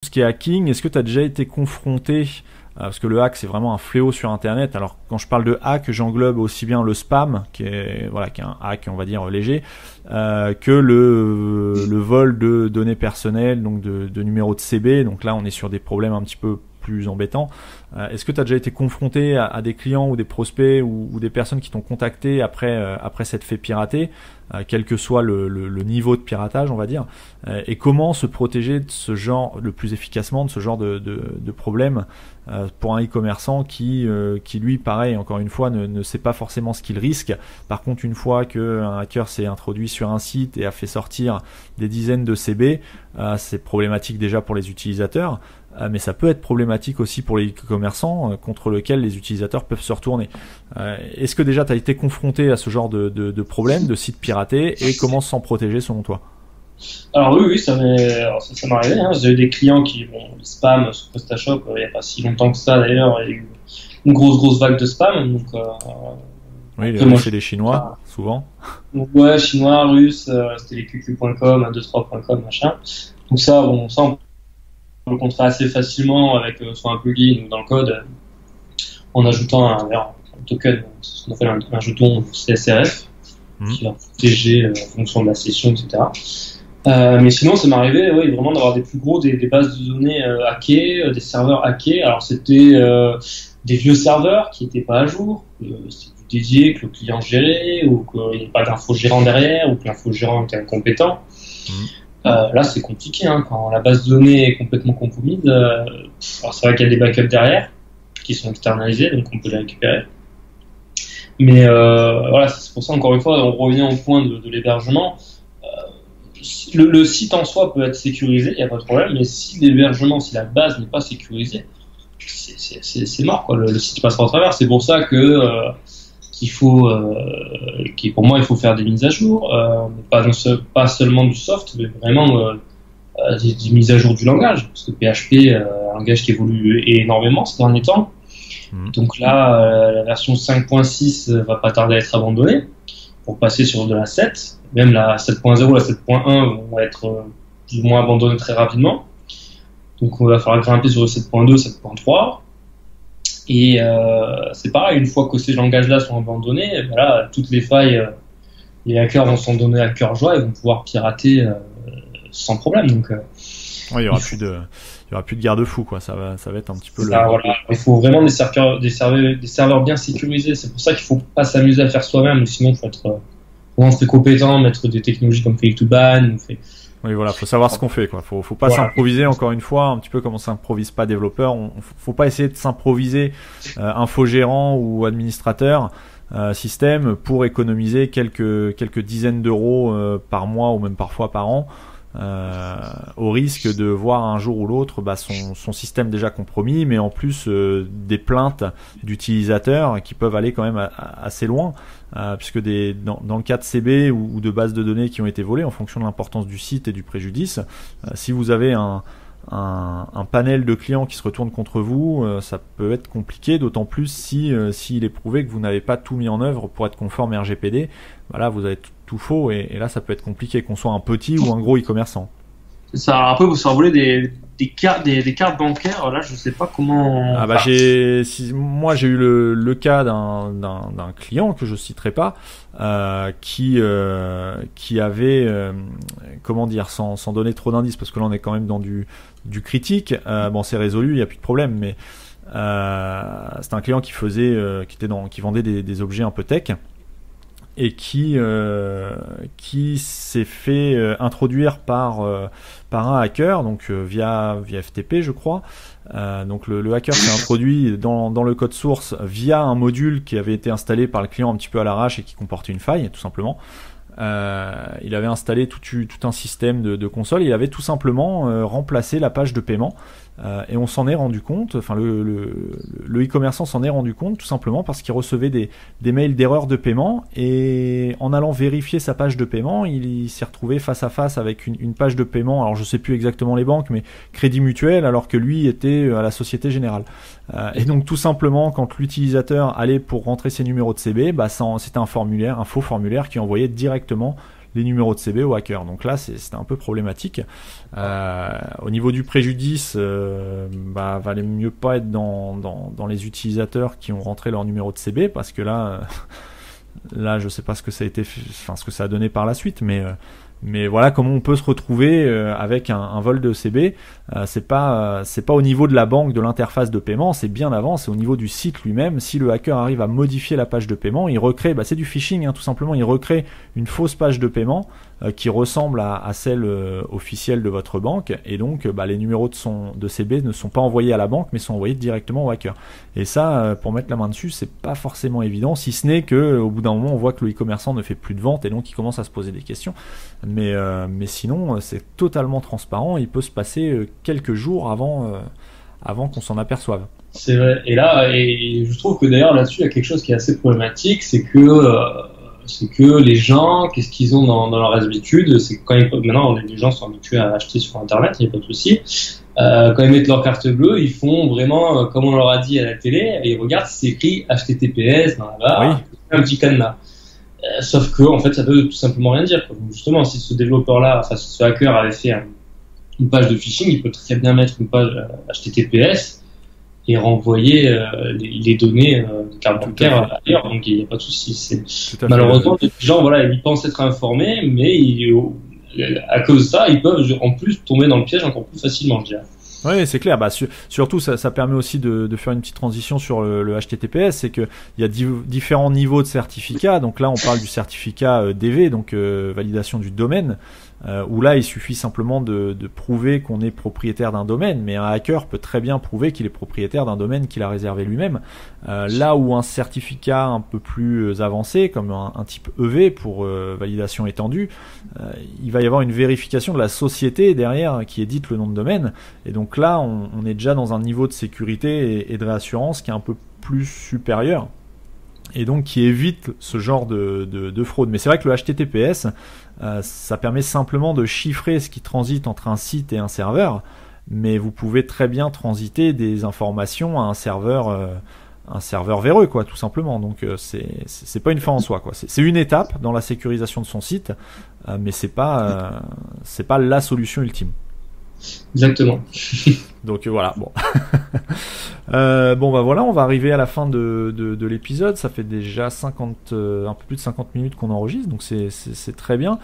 ce qui est hacking, est-ce que tu as déjà été confronté, parce que le hack c'est vraiment un fléau sur Internet. Alors quand je parle de hack, j'englobe aussi bien le spam, qui est un hack on va dire léger, que le vol de données personnelles, donc de numéros de CB. Donc là on est sur des problèmes un petit peu plus embêtants. Est-ce que tu as déjà été confronté à des clients ou des prospects ou des personnes qui t'ont contacté après s'être fait pirater, quel que soit le niveau de piratage on va dire, et comment se protéger de ce genre le plus efficacement de ce genre de problème pour un e-commerçant qui lui pareil encore une fois ne sait pas forcément ce qu'il risque. Par contre une fois qu'un hacker s'est introduit sur un site et a fait sortir des dizaines de CB, c'est problématique déjà pour les utilisateurs, mais ça peut être problématique aussi pour les e-commerçants contre lesquels les utilisateurs peuvent se retourner. Est-ce que déjà tu as été confronté à ce genre de problème, de sites piratés, et comment s'en protéger selon toi? Alors oui, ça m'est arrivé. Hein. J'ai eu des clients qui spam sur PrestaShop il n'y a pas si longtemps que ça d'ailleurs. Il y a eu une grosse vague de spam. Donc, oui, c'est des Chinois, souvent. Ouais, Chinois, Russes, c'était les qq.com, 123.com, machin. Donc ça, on peut le contrer assez facilement avec soit un plugin ou dans le code en ajoutant un token, ce qu'on appelle un jeton CSRF qui va protéger en fonction de la session, etc. Mais sinon, ça m'est arrivé vraiment d'avoir des bases de données hackées, des serveurs hackés. Alors c'était des vieux serveurs qui n'étaient pas à jour, c'était du dédié que le client gérait, ou qu'il n'y ait pas d'infogérant derrière, ou que l'infogérant était incompétent. Là, c'est compliqué, hein, quand la base de données est complètement compromise. Alors c'est vrai qu'il y a des backups derrière qui sont externalisés, donc on peut les récupérer. Mais voilà, c'est pour ça, encore une fois, on revient au point de l'hébergement. Le site en soi peut être sécurisé, il n'y a pas de problème, mais si l'hébergement, si la base n'est pas sécurisée, c'est mort, quoi. Le site passera au travers. C'est pour ça que pour moi, il faut faire des mises à jour, pas seulement du soft, mais vraiment des mises à jour du langage, parce que PHP, un langage qui évolue énormément ces derniers temps. Donc là, la version 5.6 va pas tarder à être abandonnée pour passer sur de la 7. Même la 7.0, la 7.1 vont être plus ou moins abandonnées très rapidement. Donc on va falloir grimper sur le 7.2, 7.3. Et c'est pareil, une fois que ces langages-là sont abandonnés, voilà, toutes les failles, les hackers vont s'en donner à cœur joie et vont pouvoir pirater sans problème. Donc il y aura plus de garde-fous, quoi. Ça va être un petit peu voilà. Il faut vraiment des serveurs bien sécurisés. C'est pour ça qu'il faut pas s'amuser à faire soi-même, sinon il faut être vraiment très compétent, mettre des technologies comme Fake to Ban. Oui, voilà, faut savoir ce qu'on fait, quoi. Faut pas s'improviser, encore une fois, un petit peu comme on s'improvise pas développeur. Faut pas essayer de s'improviser infogérant ou administrateur système pour économiser quelques dizaines d'euros par mois ou même parfois par an. Au risque de voir un jour ou l'autre son système déjà compromis, mais en plus des plaintes d'utilisateurs qui peuvent aller quand même assez loin, puisque dans le cas de CB ou de bases de données qui ont été volées, en fonction de l'importance du site et du préjudice, si vous avez un panel de clients qui se retournent contre vous, ça peut être compliqué, d'autant plus s'il est prouvé que vous n'avez pas tout mis en œuvre pour être conforme RGPD. Voilà, vous avez tout faux, et là ça peut être compliqué, qu'on soit un petit ou un gros e-commerçant. C'est ça. Alors après, vous survolez des cartes bancaires. Là, je sais pas comment. Moi j'ai eu le cas d'un client que je citerai pas, qui avait comment dire, sans donner trop d'indices, parce que là on est quand même dans du critique. Bon, c'est résolu, il y a plus de problème, mais c'est un client qui vendait des objets un peu tech, et qui s'est fait introduire par un hacker, donc via FTP, je crois. Donc le hacker s'est introduit dans le code source via un module qui avait été installé par le client un petit peu à l'arrache et qui comportait une faille, tout simplement. Il avait installé tout un système de console. Il avait tout simplement remplacé la page de paiement, et on s'en est rendu compte, enfin le e-commerçant s'en est rendu compte tout simplement parce qu'il recevait des mails d'erreur de paiement, et en allant vérifier sa page de paiement, il s'est retrouvé face à face avec une page de paiement, alors je sais plus exactement les banques, mais Crédit Mutuel, alors que lui était à la Société Générale. Et donc tout simplement, quand l'utilisateur allait pour rentrer ses numéros de CB, c'était un faux formulaire qui envoyait directement les numéros de CB aux hackers. Donc là, c'était un peu problématique. Au niveau du préjudice, valait mieux pas être dans les utilisateurs qui ont rentré leur numéro de CB, parce que là, je sais pas ce que ça a été, ce que ça a donné par la suite, mais voilà comment on peut se retrouver avec un vol de CB. C'est pas au niveau de la banque, de l'interface de paiement, c'est bien avant, c'est au niveau du site lui-même. Si le hacker arrive à modifier la page de paiement, il recrée, c'est du phishing, hein, tout simplement, il recrée une fausse page de paiement qui ressemble à celle officielle de votre banque, et donc les numéros de CB ne sont pas envoyés à la banque, mais sont envoyés directement au hacker. Et ça, pour mettre la main dessus, c'est pas forcément évident, si ce n'est que au bout d'un moment, on voit que le e-commerçant ne fait plus de ventes, et donc il commence à se poser des questions. Mais sinon, c'est totalement transparent. Il peut se passer quelques jours avant qu'on s'en aperçoive. C'est vrai. Et je trouve que d'ailleurs là-dessus, il y a quelque chose qui est assez problématique, c'est que les gens, qu'est-ce qu'ils ont dans leur habitude, c'est que maintenant les gens sont habitués à acheter sur Internet, il n'y a pas de souci. Quand ils mettent leur carte bleue, ils font vraiment comme on leur a dit à la télé, et ils regardent si c'est écrit HTTPS dans la barre, un petit cadenas. Sauf que, en fait, ça veut tout simplement rien dire. Donc, justement, si ce développeur-là, si ce hacker avait fait une page de phishing, il peut très bien mettre une page HTTPS et renvoyer les données de carte bancaire ailleurs. Donc, il n'y a pas de souci. Malheureusement, les gens, ils pensent être informés, mais à cause de ça, ils peuvent en plus tomber dans le piège encore plus facilement, je dirais. Oui, c'est clair. Surtout, ça permet aussi de faire une petite transition sur le HTTPS. C'est que il y a différents niveaux de certificats. Donc là, on parle du certificat DV, donc validation du domaine, où là, il suffit simplement de prouver qu'on est propriétaire d'un domaine. Mais un hacker peut très bien prouver qu'il est propriétaire d'un domaine qu'il a réservé lui-même. Là où un certificat un peu plus avancé, comme un type EV pour validation étendue, il va y avoir une vérification de la société derrière qui édite le nom de domaine. Et donc là, on est déjà dans un niveau de sécurité et de réassurance qui est un peu plus supérieur, et donc qui évite ce genre de fraude. Mais c'est vrai que le HTTPS, ça permet simplement de chiffrer ce qui transite entre un site et un serveur, mais vous pouvez très bien transiter des informations à un serveur véreux, quoi, tout simplement. Donc c'est pas une fin en soi, quoi. C'est une étape dans la sécurisation de son site, mais c'est pas la solution ultime. Exactement. Donc voilà, bon. Voilà, on va arriver à la fin de l'épisode. Ça fait déjà un peu plus de 50 minutes qu'on enregistre, donc c'est très bien.